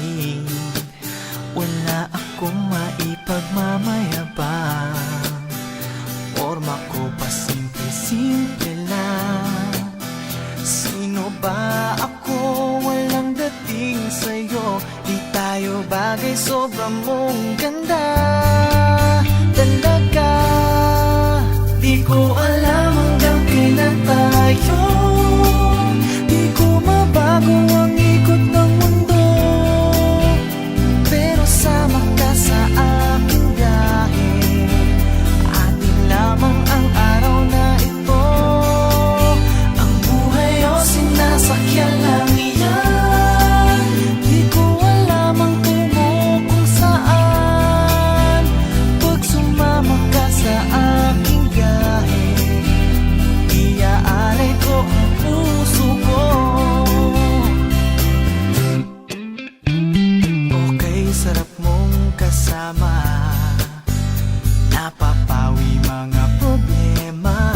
lasing. Wala akong maipagmamayabang, forma ko pa simple-simple lang. Sino ba ako? Walang dating sa'yo. Di tayo bagay, sobrang mong ganda talaga. Di ko alam hanggang kailan tayo. Di ko mabago ang ikot ng mundo, pero sama ka sa aking biyahe. Atin lamang ang araw na ito. Ang buhay o sinasakyan lang iyan. Di ko alam ang tungo kung saan. Pag sumama ka sa aking biyahe, iaalay ko ang puso ko. Okay, sarap mong kasama. Napapawi mga problema.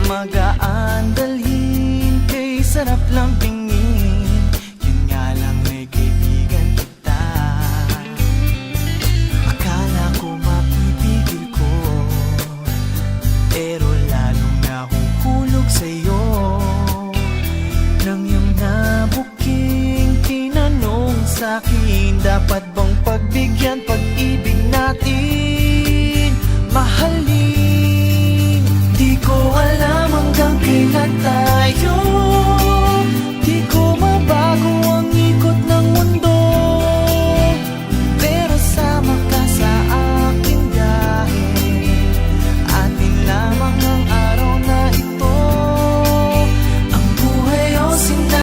Magaan dalhin, kay sarap lang tingin. Yun nga lang, may kaibigan kita. Akala ko mapipigil ko, pero lalong nahuhulog sa'yo. Nang iyong nabuking tinanong sa'kin, dapat bang pagbigyan pag